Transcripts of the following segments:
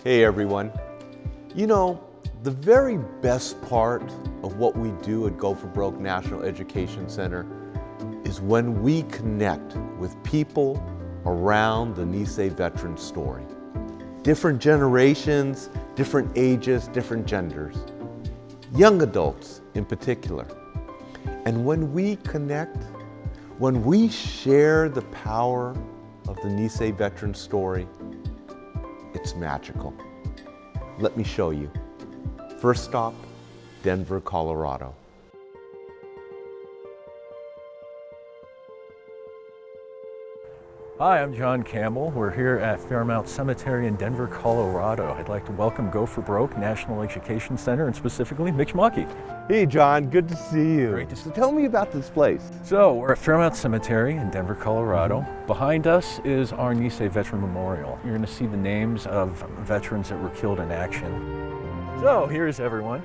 Hey everyone. You know, the very best part of what we do at Go for Broke National Education Center is when we connect with people around the Nisei veteran story. Different generations, different ages, different genders. Young adults in particular. And when we connect, when we share the power of the Nisei veteran story, it's magical. Let me show you. First stop, Denver, Colorado. Hi, I'm John Campbell. We're here at Fairmount Cemetery in Denver, Colorado. I'd like to welcome Go for Broke National Education Center and specifically Mitch Muckey. Hey John, good to see you. Great to see you. Tell me about this place. So we're at Fairmount Cemetery in Denver, Colorado. Behind us is our Nisei Veterans Memorial. You're going to see the names of veterans that were killed in action. So here's everyone.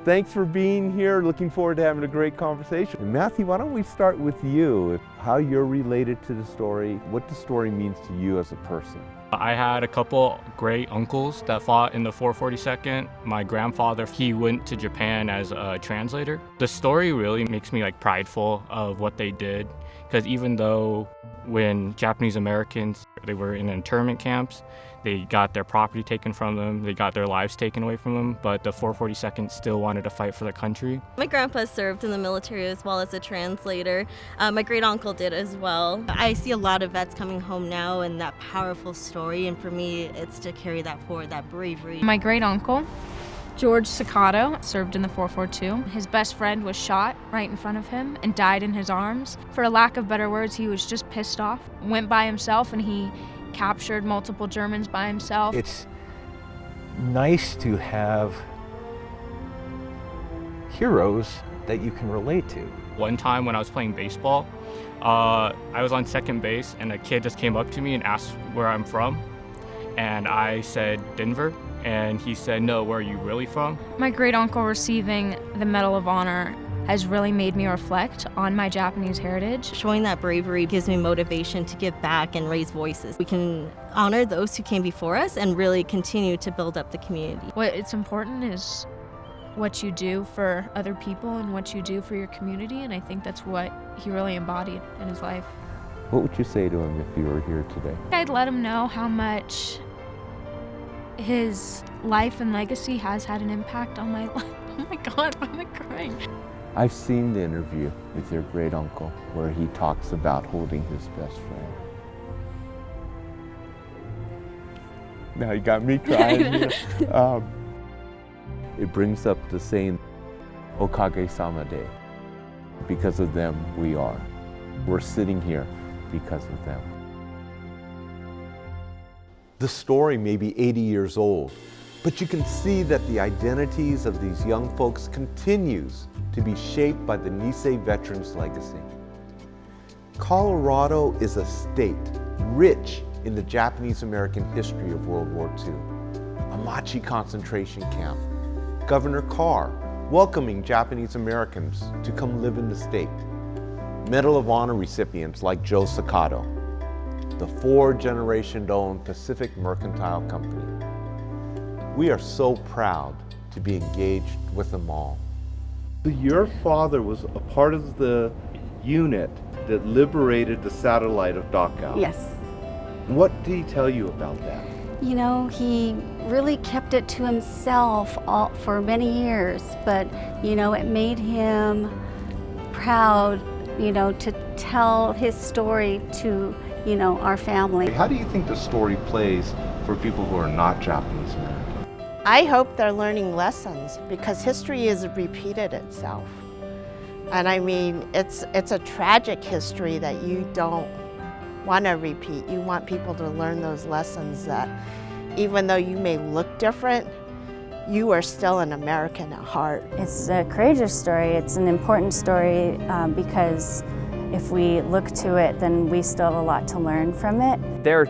Thanks for being here. Looking forward to having a great conversation. And Matthew, why don't we start with you? How you're related to the story, what the story means to you as a person. I had a couple great uncles that fought in the 442nd. My grandfather, he went to Japan as a translator. The story really makes me prideful of what they did, because even though when Japanese Americans, they were in internment camps, they got their property taken from them, they got their lives taken away from them, but the 442nd still wanted to fight for the country. My grandpa served in the military as well as a translator. My great uncle did as well. I see a lot of vets coming home now and that powerful story, and for me, it's to carry that forward, that bravery. My great uncle, George Sakato, served in the 442. His best friend was shot right in front of him and died in his arms. For a lack of better words, he was just pissed off. Went by himself and he captured multiple Germans by himself. It's nice to have heroes that you can relate to. One time when I was playing baseball, I was on second base and a kid just came up to me and asked where I'm from. And I said, Denver. And he said, no, where are you really from? My great uncle receiving the Medal of Honor has really made me reflect on my Japanese heritage. Showing that bravery gives me motivation to give back and raise voices. We can honor those who came before us and really continue to build up the community. What's important is what you do for other people and what you do for your community, and I think that's what he really embodied in his life. What would you say to him if you were here today? I'd let him know how much his life and legacy has had an impact on my life. Oh my God, why am I crying? I've seen the interview with your great uncle where he talks about holding his best friend. Now you got me crying. It brings up the saying, Okage-sama Day. Because of them, we are. We're sitting here because of them. The story may be 80 years old, but you can see that the identities of these young folks continues to be shaped by the Nisei veterans' legacy. Colorado is a state rich in the Japanese American history of World War II. Amachi concentration camp, Governor Carr welcoming Japanese Americans to come live in the state, Medal of Honor recipients like Joe Sakato, the 4-generation-owned Pacific Mercantile Company. We are so proud to be engaged with them all. Your father was a part of the unit that liberated the satellite of Dachau. Yes. What did he tell you about that? You know, he really kept it to himself for many years, but, you know, it made him proud, you know, to tell his story to, you know, our family. How do you think the story plays for people who are not Japanese American? I hope they're learning lessons because history has repeated itself. And I mean, it's a tragic history that you don't want to repeat. You want people to learn those lessons that even though you may look different, you are still an American at heart. It's a courageous story. It's an important story because if we look to it, then we still have a lot to learn from it. They're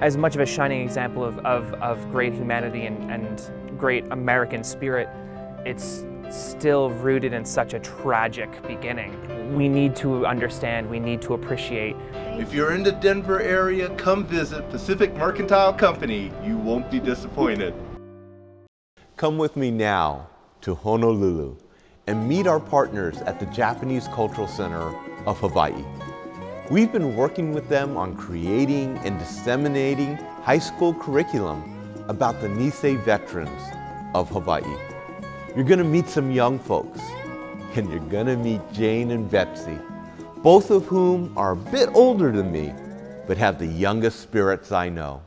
as much of a shining example of great humanity and great American spirit. It's still rooted in such a tragic beginning. we need to understand, we need to appreciate. If you're in the Denver area, come visit Pacific Mercantile Company. You won't be disappointed. Come with me now to Honolulu and meet our partners at the Japanese Cultural Center of Hawaii. We've been working with them on creating and disseminating high school curriculum about the Nisei Veterans of Hawaii. You're gonna meet some young folks, and you're gonna meet Jane and Betsy, both of whom are a bit older than me, but have the youngest spirits I know.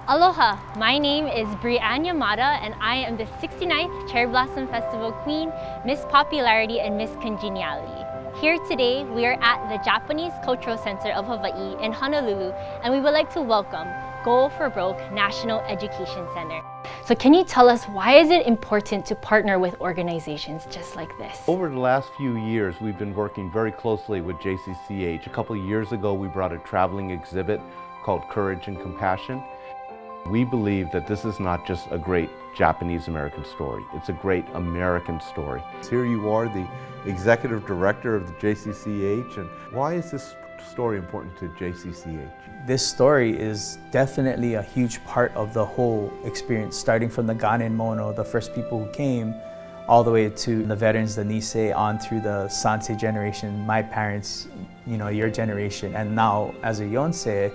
Aloha, my name is Brianne Yamada and I am the 69th Cherry Blossom Festival Queen, Miss Popularity and Miss Congeniality. Here today, we are at the Japanese Cultural Center of Hawaii in Honolulu, and we would like to welcome Go for Broke National Education Center. So can you tell us, why is it important to partner with organizations just like this? Over the last few years, we've been working very closely with JCCH. A couple of years ago, we brought a traveling exhibit called Courage and Compassion. We believe that this is not just a great Japanese-American story, it's a great American story. Here you are, the Executive Director of the JCCH, and why is this story important to JCCH? This story is definitely a huge part of the whole experience, starting from the Ganen Mono, the first people who came, all the way to the veterans, the Nisei, on through the Sansei generation, my parents, your generation, and now as a Yonsei,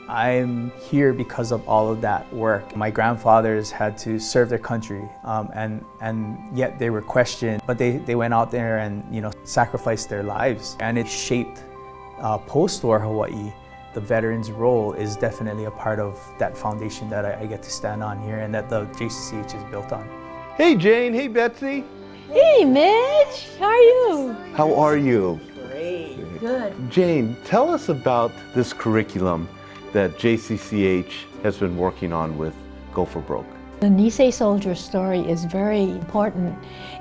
I'm here because of all of that work. My grandfathers had to serve their country, and yet they were questioned, but they went out there and sacrificed their lives, and it shaped post-war Hawaii. The veterans' role is definitely a part of that foundation that I get to stand on here, and that the JCCH is built on. Hey Jane, hey Betsy. Hey Mitch, how are you? How are you? Great. Good. Jane, tell us about this curriculum that JCCH has been working on with Go for Broke. The Nisei soldier story is very important,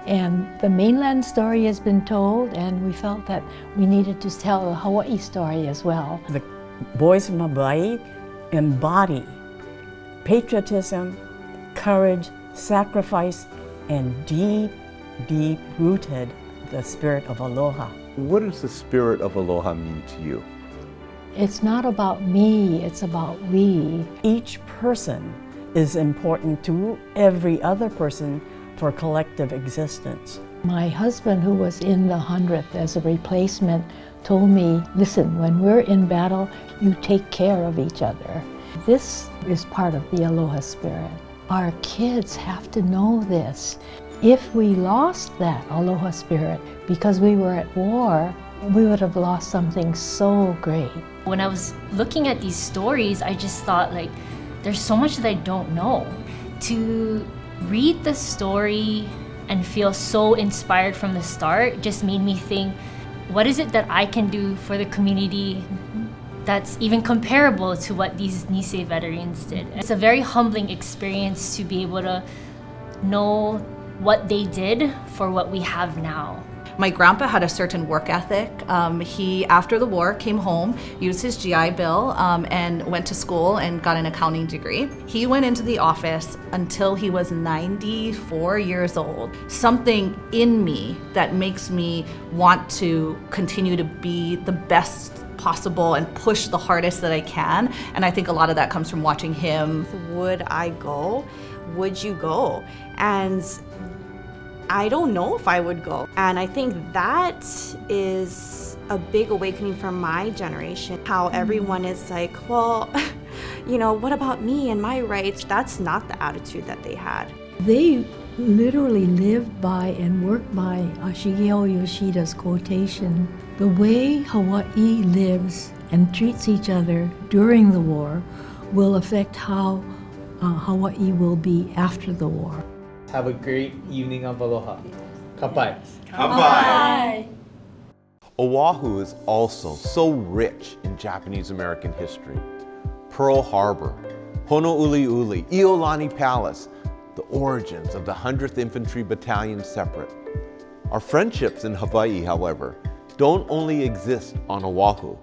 and the mainland story has been told, and we felt that we needed to tell the Hawaii story as well. The boys from Hawaii embody patriotism, courage, sacrifice, and deep, deep rooted the spirit of aloha. What does the spirit of aloha mean to you? It's not about me, it's about we. Each person is important to every other person for collective existence. My husband, who was in the 100th as a replacement, told me, listen, when we're in battle, you take care of each other. This is part of the aloha spirit. Our kids have to know this. If we lost that aloha spirit because we were at war, we would have lost something so great. When I was looking at these stories, I just thought, there's so much that I don't know. To read the story and feel so inspired from the start just made me think, what is it that I can do for the community that's even comparable to what these Nisei veterans did? It's a very humbling experience to be able to know what they did for what we have now. My grandpa had a certain work ethic. He, after the war, came home, used his GI Bill, and went to school and got an accounting degree. He went into the office until he was 94 years old. Something in me that makes me want to continue to be the best possible and push the hardest that I can. And I think a lot of that comes from watching him. Would I go? Would you go? And I don't know if I would go. And I think that is a big awakening for my generation. How everyone is like, well, what about me and my rights? That's not the attitude that they had. They literally lived by and worked by Shigeo Yoshida's quotation. The way Hawaii lives and treats each other during the war will affect how Hawaii will be after the war. Have a great evening of aloha. Kampai. Kampai. Oahu is also so rich in Japanese American history. Pearl Harbor, Honouliuli, Iolani Palace, the origins of the 100th Infantry Battalion Separate. Our friendships in Hawaii, however, don't only exist on Oahu.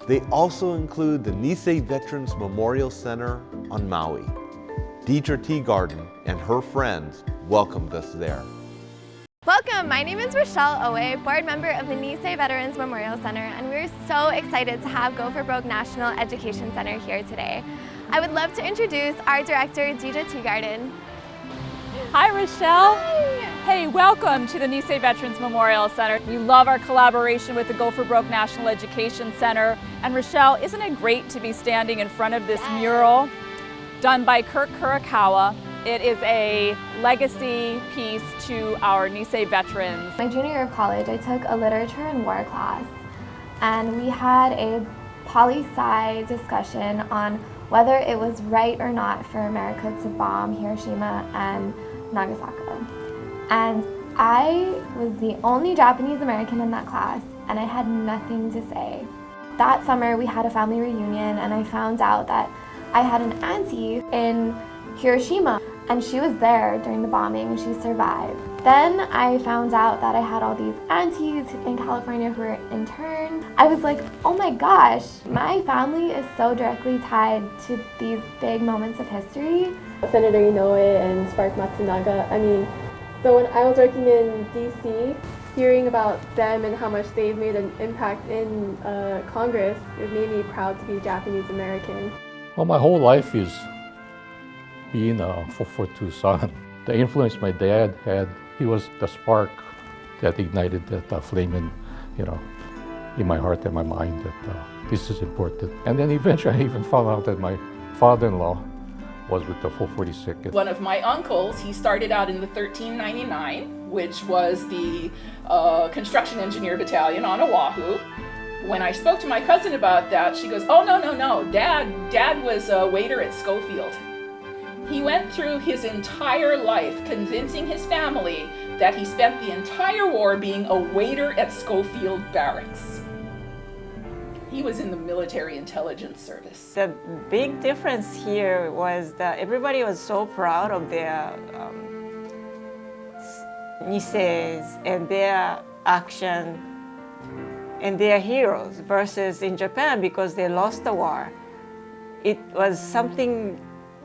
They also include the Nisei Veterans Memorial Center on Maui. Deidre Tegarden and her friends welcomed us there. Welcome my name is Rochelle Owe, board member of the Nisei Veterans Memorial Center, and we're so excited to have Go for Broke National Education Center here today. I would love to introduce our director, Deidre Tegarden. Hi, Rochelle. Hi. Hey, welcome to the Nisei Veterans Memorial Center. We love our collaboration with the Go for Broke National Education Center. And Rochelle, isn't it great to be standing in front of this mural done by Kirk Kurokawa? It is a legacy piece to our Nisei veterans. My junior year of college, I took a literature and war class, and we had a poli-sci discussion on whether it was right or not for America to bomb Hiroshima and Nagasaki. And I was the only Japanese American in that class, and I had nothing to say. That summer we had a family reunion, and I found out that I had an auntie in Hiroshima, and she was there during the bombing and she survived. Then I found out that I had all these aunties in California who were interned. I was like, oh my gosh, my family is so directly tied to these big moments of history. Senator Inoue and Spark Matsunaga, so when I was working in DC, hearing about them and how much they've made an impact in Congress, it made me proud to be Japanese American. Well, my whole life is being a 442 son. The influence my dad had, he was the spark that ignited that flame in my heart and my mind that this is important. And then eventually I even found out that my father-in-law was with the 442nd. One of my uncles, he started out in the 1399, which was the construction engineer battalion on Oahu. When I spoke to my cousin about that, she goes, oh, no, Dad was a waiter at Schofield. He went through his entire life convincing his family that he spent the entire war being a waiter at Schofield Barracks. He was in the military intelligence service. The big difference here was that everybody was so proud of their Niseis and their action and their heroes versus in Japan, because they lost the war. It was something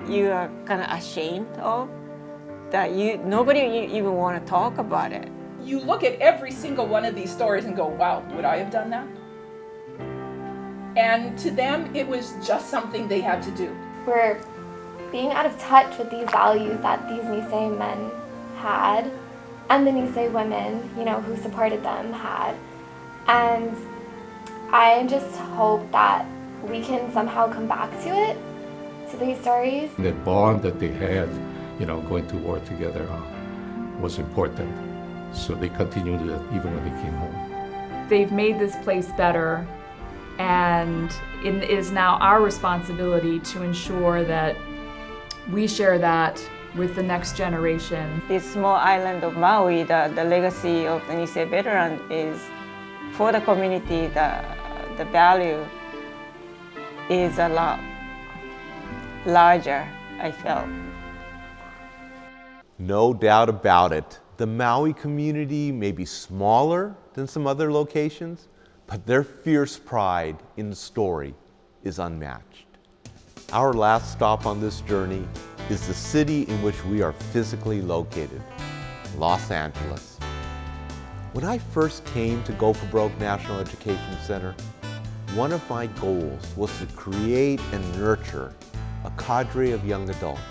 you are kind of ashamed of, that nobody even want to talk about it. You look at every single one of these stories and go, wow, would I have done that? And to them, it was just something they had to do. We're being out of touch with these values that these Nisei men had, and the Nisei women, who supported them had. And I just hope that we can somehow come back to it, to these stories. That bond that they had, going to war together was important. So they continued it even when they came home. They've made this place better, and it is now our responsibility to ensure that we share that with the next generation. This small island of Maui, the legacy of the Nisei veteran is, for the community, the value is a lot larger, I felt. No doubt about it, the Maui community may be smaller than some other locations, but their fierce pride in the story is unmatched. Our last stop on this journey is the city in which we are physically located, Los Angeles. When I first came to Go for Broke National Education Center, one of my goals was to create and nurture a cadre of young adults,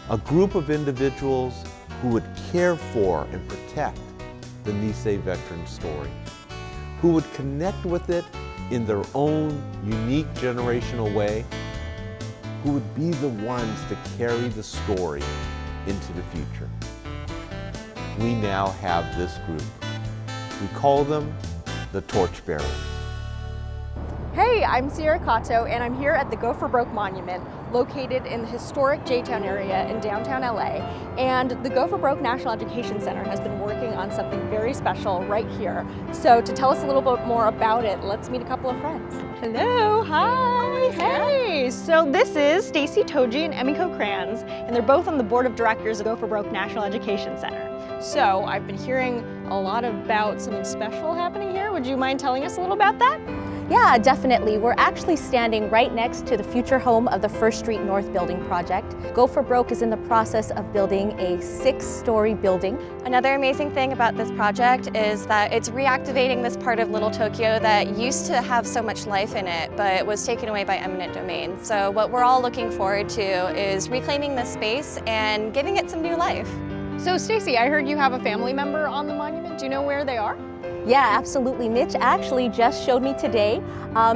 a group of individuals who would care for and protect the Nisei veteran story, who would connect with it in their own unique generational way, who would be the ones to carry the story into the future. We now have this group. We call them the Torchbearers. Hey, I'm Sierra Kato, and I'm here at the Go for Broke Monument, located in the historic J-Town area in downtown LA. And the Go for Broke National Education Center has been working on something very special right here. So to tell us a little bit more about it, let's meet a couple of friends. Hello, hi, hey. So this is Stacy Toji and Emiko Kranz, and they're both on the board of directors of Go for Broke National Education Center. So I've been hearing a lot about something special happening here. Would you mind telling us a little about that? Yeah, definitely. We're actually standing right next to the future home of the First Street North building project. Go for Broke is in the process of building a 6-story building. Another amazing thing about this project is that it's reactivating this part of Little Tokyo that used to have so much life in it, but was taken away by eminent domain. So what we're all looking forward to is reclaiming this space and giving it some new life. So Stacy, I heard you have a family member on the monument. Do you know where they are? Yeah, absolutely. Mitch actually just showed me today.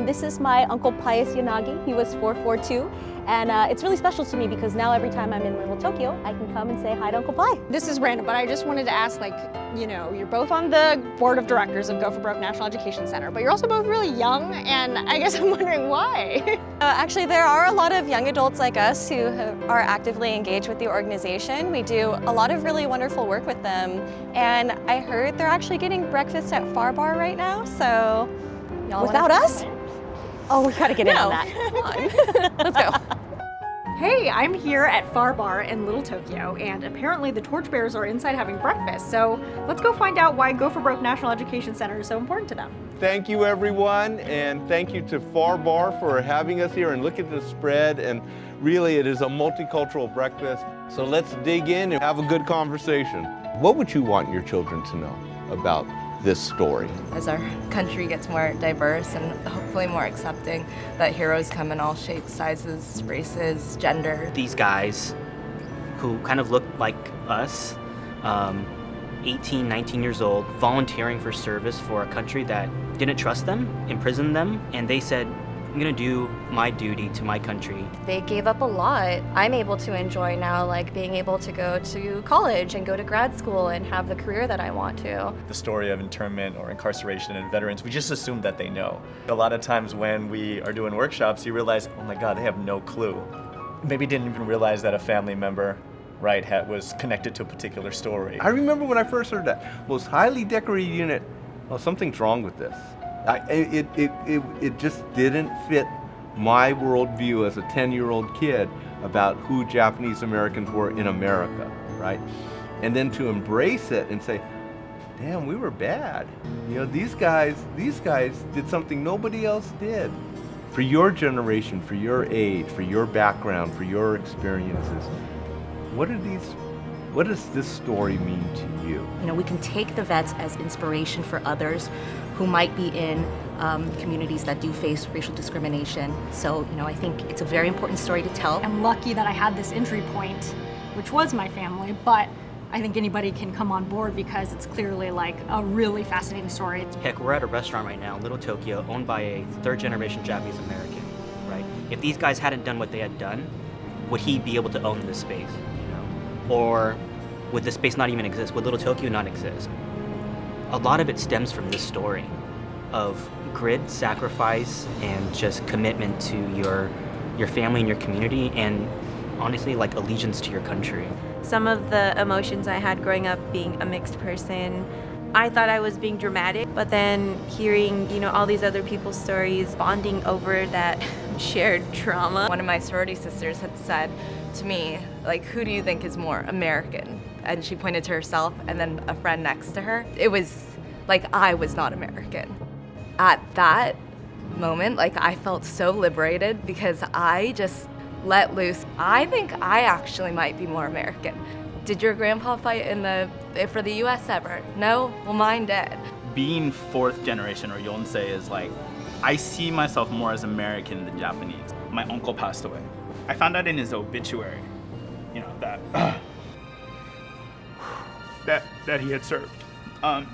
This is my Uncle Pius Yanagi. He was 442. And it's really special to me because now every time I'm in Little Tokyo, I can come and say hi to Uncle Pi. This is random, but I just wanted to ask, like, you know, you're both on the board of directors of Go for Broke National Education Center, but you're also both really young, and I guess I'm wondering why. Actually, there are a lot of young adults like us who are actively engaged with the organization. We do a lot of really wonderful work with them, and I heard they're actually getting breakfast at Far Bar right now, so y'all Without us? Oh, we gotta get in on that. Come on. Let's go. Hey, I'm here at Far Bar in Little Tokyo, and apparently the torchbearers are inside having breakfast, so let's go find out why Go for Broke National Education Center is so important to them. Thank you, everyone, and thank you to Far Bar for having us here, and look at the spread, and really it is a multicultural breakfast. So let's dig in and have a good conversation. What would you want your children to know about this story? As our country gets more diverse and hopefully more accepting, that heroes come in all shapes, sizes, races, gender. These guys who kind of looked like us, 18, 19 years old, volunteering for service for a country that didn't trust them, imprisoned them, and they said, I'm gonna do my duty to my country. They gave up a lot. I'm able to enjoy now, like being able to go to college and go to grad school and have the career that I want to. The story of internment or incarceration in veterans, we just assume that they know. A lot of times when we are doing workshops, you realize, oh my God, they have no clue. Maybe didn't even realize that a family member, right, was connected to a particular story. I remember when I first heard that, most highly decorated unit, well, something's wrong with this. It just didn't fit my worldview as a 10-year-old kid about who Japanese Americans were in America, right? And then to embrace it and say, damn, we were bad. You know, these guys did something nobody else did. For your generation, for your age, for your background, for your experiences, what does this story mean to you? You know, we can take the vets as inspiration for others who might be in communities that do face racial discrimination. So, you know, I think it's a very important story to tell. I'm lucky that I had this entry point, which was my family, but I think anybody can come on board because it's clearly like a really fascinating story. Heck, we're at a restaurant right now in Little Tokyo, owned by a third-generation Japanese American, right? If these guys hadn't done what they had done, would he be able to own this space? You know? Or would this space not even exist? Would Little Tokyo not exist? A lot of it stems from this story of grit, sacrifice, and just commitment to your family and your community, and honestly, like allegiance to your country. Some of the emotions I had growing up being a mixed person, I thought I was being dramatic, but then hearing, you know, all these other people's stories, bonding over that shared trauma. One of my sorority sisters had said to me, like, who do you think is more American? And she pointed to herself and then a friend next to her. It was like I was not American. At that moment, like, I felt so liberated because I just let loose. I think I actually might be more American. Did your grandpa fight for the US ever? No? Well, mine did. Being fourth generation or Yonsei is like, I see myself more as American than Japanese. My uncle passed away. I found out in his obituary, you know, that he had served. Sorry,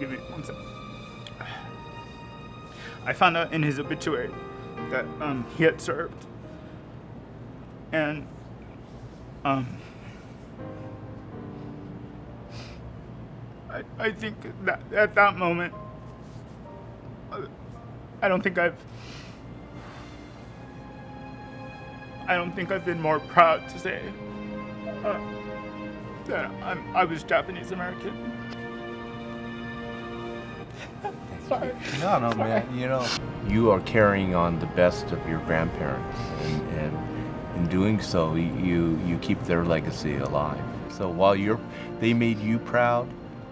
give me 1 second. I found out in his obituary that he had served, and I think that at that moment, I don't think I've been more proud to say that I was Japanese American. Sorry. No, man. You know, you are carrying on the best of your grandparents, and in doing so, you keep their legacy alive. So while they made you proud,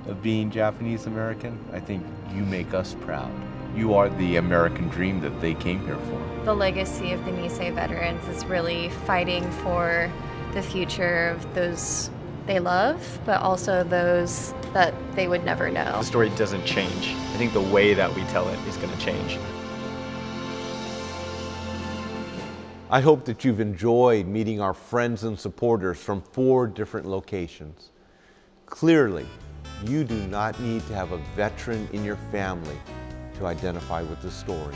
of being Japanese American. I think you make us proud. You are the American dream that they came here for. The legacy of the Nisei veterans is really fighting for the future of those they love, but also those that they would never know. The story doesn't change. I think the way that we tell it is going to change. I hope that you've enjoyed meeting our friends and supporters from 4 different locations. Clearly, you do not need to have a veteran in your family to identify with the story.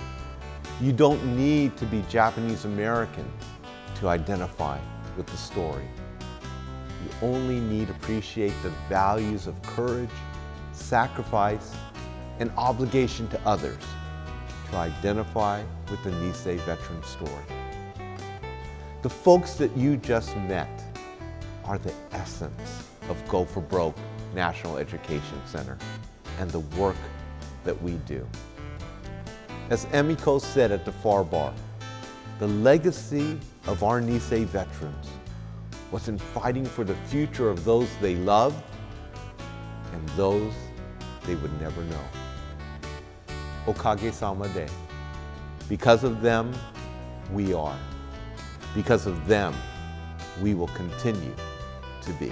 You don't need to be Japanese American to identify with the story. You only need to appreciate the values of courage, sacrifice, and obligation to others to identify with the Nisei veteran story. The folks that you just met are the essence of Go for Broke National Education Center and the work that we do. As Emiko said at the far bar, the legacy of our Nisei veterans was in fighting for the future of those they loved and those they would never know. Okage-sama de. Because of them, we are. Because of them, we will continue to be.